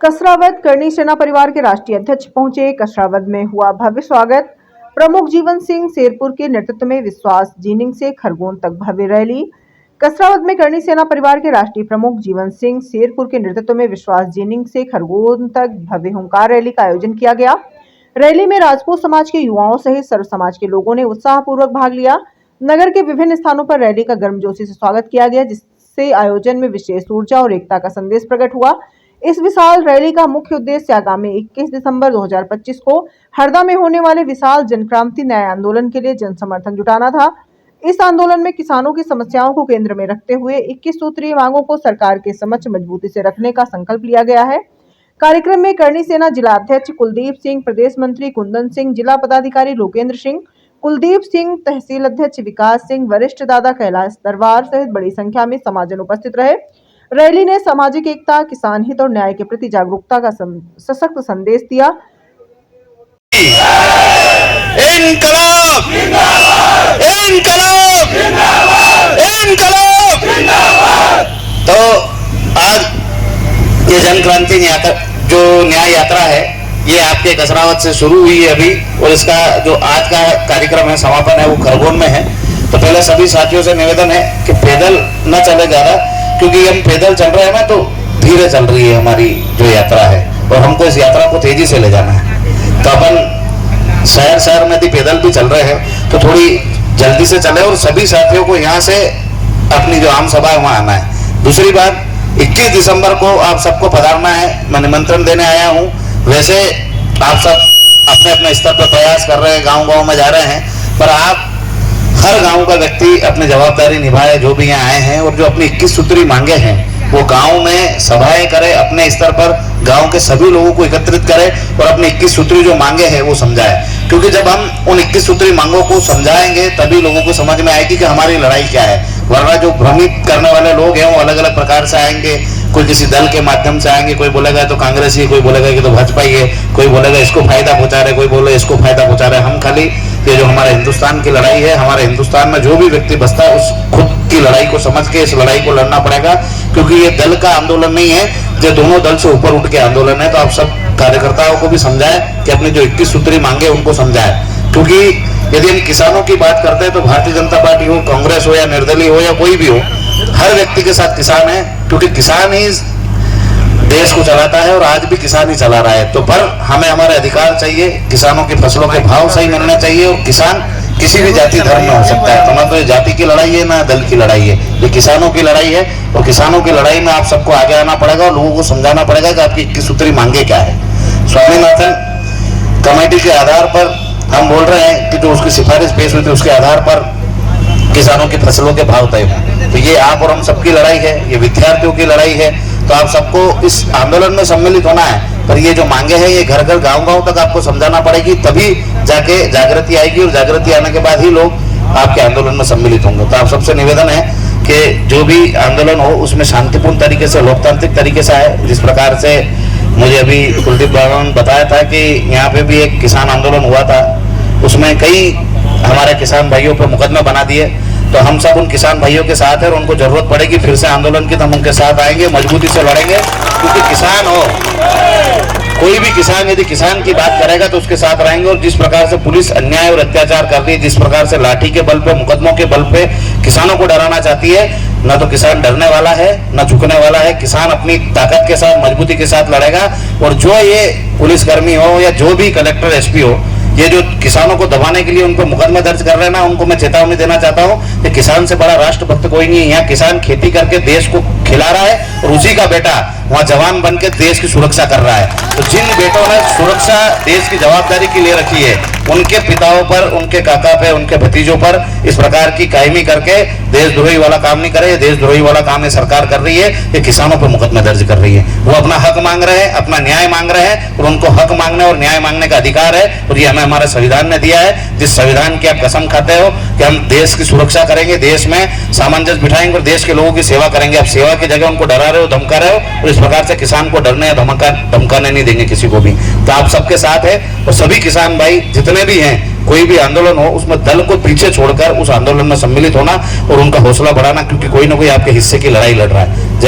कसरावद करनी सेना परिवार के राष्ट्रीय अध्यक्ष पहुंचे। कसरावद में हुआ भव्य स्वागत। प्रमुख जीवन सिंह शेरपुर के नेतृत्व में विश्वास जीनिंग से खरगोन तक भव्य रैली। कसरावद में करनी सेना परिवार के राष्ट्रीय प्रमुख जीवन सिंह शेरपुर के नेतृत्व में विश्वास जीनिंग से खरगोन तक भव्य हुंकार रैली का आयोजन किया गया। रैली में राजपूत समाज के युवाओं सहित सर्व समाज के लोगों ने उत्साहपूर्वक भाग लिया। नगर के विभिन्न स्थानों पर रैली का गर्मजोशी से स्वागत किया गया, जिससे आयोजन में विशेष ऊर्जा और एकता का संदेश प्रकट हुआ। इस विशाल रैली का मुख्य उद्देश्य आगामी 21 दिसंबर 2025 को हरदा में होने वाले विशाल जनक्रांति न्याय आंदोलन के लिए जन समर्थन जुटाना था। इस आंदोलन में किसानों की समस्याओं को केंद्र में रखते हुए 21 सूत्रीय मांगों को सरकार के समक्ष मजबूती से रखने का संकल्प लिया गया है। कार्यक्रम में करनी सेना जिला अध्यक्ष कुलदीप सिंह, प्रदेश मंत्री कुंदन सिंह, जिला पदाधिकारी लोकेंद्र सिंह, कुलदीप सिंह, तहसील अध्यक्ष विकास सिंह, वरिष्ठ दादा कैलाश दरबार सहित बड़ी संख्या में समाजजन उपस्थित रहे। रैली ने सामाजिक एकता, किसान हित और न्याय के प्रति जागरूकता का सशक्त संदेश दिया। इनकलाब! इनकलाब! इनकलाब! तो आज ये जन क्रांति जो न्याय यात्रा है, ये आपके कसरावद से शुरू हुई है अभी, और इसका जो आज का कार्यक्रम है, समापन है, वो खरगोन में है। तो पहले सभी साथियों से निवेदन है कि पैदल न चले ज्यादा, क्योंकि हम पैदल चल रहे हैं ना, तो धीरे चल रही है हमारी जो यात्रा है, और हमको इस यात्रा को तेजी से ले जाना है। तो अपन शहर में यदि पैदल भी चल रहे हैं तो थोड़ी जल्दी से चले, और सभी साथियों को यहाँ से अपनी जो आम सभा है वहाँ आना है। दूसरी बात, 21 दिसंबर को आप सबको पधारना है। मैं निमंत्रण देने आया हूँ। वैसे आप सब अपने अपने स्तर पर प्रयास कर रहे हैं, गाँव में जा रहे हैं, पर आप हर गांव का व्यक्ति अपनी जवाबदारी निभाए, जो भी यहाँ आए हैं, और जो अपनी 21 सूत्री मांगे हैं वो गांव में सभाएं करे, अपने स्तर पर गांव के सभी लोगों को एकत्रित करे और अपनी 21 सूत्री जो मांगे हैं वो समझाए। क्योंकि जब हम उन 21 सूत्री मांगों को समझाएंगे तभी लोगों को समझ में आएगी कि हमारी लड़ाई क्या है। वरना जो भ्रमित करने वाले लोग हैं वो अलग अलग प्रकार से आएंगे। कोई किसी दल के माध्यम से आएंगे, कोई बोलेगा तो कांग्रेस ही, कोई बोलेगा कि तो भाजपा ही है, कोई बोलेगा इसको फायदा पहुंचा रहे, कोई बोले इसको फायदा पहुंचा रहे। हम खाली ये जो हमारे हिंदुस्तान की लड़ाई है, हमारे हिंदुस्तान में जो भी व्यक्ति बसता है उस खुद की लड़ाई को समझ के इस लड़ाई को लड़ना पड़ेगा, क्योंकि ये दल का आंदोलन नहीं है, ये दोनों दल से ऊपर उठ के आंदोलन है। तो आप सब कार्यकर्ताओं को भी समझाएं कि अपनी जो 21 सूत्री मांगे उनको समझाएं। क्योंकि यदि हम किसानों की बात करते हैं तो भारतीय जनता पार्टी हो, कांग्रेस हो या निर्दलीय हो या कोई भी हो, हर व्यक्ति के साथ किसान है, क्योंकि किसान ही देश को चलाता है और आज भी किसान ही चला रहा है। तो पर हमें हमारे अधिकार चाहिए, किसानों की फसलों के भाव सही मिलने चाहिए, और किसान किसी भी जाति धर्म में हो सकता है। तो ना तो जाति की लड़ाई है ना दल की लड़ाई है, ये किसानों की लड़ाई है, और किसानों की लड़ाई में आप सबको आगे आना पड़ेगा और लोगों को समझाना पड़ेगा कि आपकी 21 सूत्री मांगे क्या है। स्वामीनाथन कमेटी के आधार पर हम बोल रहे हैं कि जो उसकी सिफारिश पेश हुई थी उसके आधार पर किसानों की फसलों के भाव तय हों। तो ये आप और हम सबकी लड़ाई है, ये विद्यार्थियों की लड़ाई है। तो आप सबको इस आंदोलन में सम्मिलित होना है, पर ये जो मांगे हैं ये घर घर गांव तक आपको समझाना पड़ेगी, तभी जाके जागृति आएगी, और जागृति आने के बाद ही लोग आपके आंदोलन में सम्मिलित होंगे। तो आप सबसे निवेदन है कि जो भी आंदोलन हो उसमें शांतिपूर्ण तरीके से, लोकतांत्रिक तरीके से आए। जिस प्रकार से मुझे अभी कुलदीप बाबा ने बताया था कि यहाँ पे भी एक किसान आंदोलन हुआ था, उसमें कई हमारे किसान भाइयों पर मुकदमे बना दिए। तो हम सब उन किसान भाइयों के साथ है, और उनको जरूरत पड़ेगी फिर से आंदोलन की तो हम उनके साथ आएंगे, मजबूती से लड़ेंगे। क्योंकि किसान हो, कोई भी किसान यदि किसान की बात करेगा तो उसके साथ रहेंगे। और जिस प्रकार से पुलिस अन्याय और अत्याचार कर रही है, जिस प्रकार से लाठी के बल पे, मुकदमों के बल पे किसानों को डराना चाहती है, ना तो किसान डरने वाला है ना झुकने वाला है। किसान अपनी ताकत के साथ, मजबूती के साथ लड़ेगा। और जो ये पुलिसकर्मी हो या जो भी कलेक्टर एसपी हो, ये जो किसानों को दबाने के लिए उनको मुकदमा दर्ज कर रहे हैं ना, उनको मैं चेतावनी देना चाहता हूँ कि किसान से बड़ा राष्ट्रभक्त कोई नहीं है। यहाँ किसान खेती करके देश को खिला रहा है, और उसी का बेटा वहाँ जवान बन के देश की सुरक्षा कर रहा है। तो जिन बेटों ने सुरक्षा देश की जवाबदारी की ले रखी है, उनके पिताओं पर, उनके काका पे, उनके भतीजों पर इस प्रकार की कायमी करके देशद्रोही वाला काम नहीं करे। देशद्रोही वाला काम ये सरकार कर रही है, ये किसानों पर मुकदमा दर्ज कर रही है। वो अपना हक मांग रहे हैं, अपना न्याय मांग रहे हैं, और उनको हक मांगने और न्याय मांगने का अधिकार है, और ये हमें हमारे संविधान ने दिया है। जिस संविधान की आप कसम खाते हो कि हम देश की सुरक्षा करेंगे, देश में सामंजस्य बिठाएंगे और देश के लोगों की सेवा करेंगे। आप सेवा की जगह उनको डरा रहे हो, धमका रहे हो, और इस प्रकार से किसान को डरने या धमकाने नहीं देंगे किसी को भी। तो आप सबके साथ है, और सभी किसान भाई जितने भी हैं, कोई भी आंदोलन हो उसमें दल को पीछे छोड़कर उस आंदोलन में सम्मिलित होना और उनका हौसला बढ़ाना, क्योंकि कोई ना कोई आपके हिस्से की लड़ाई लड़ रहा है। जय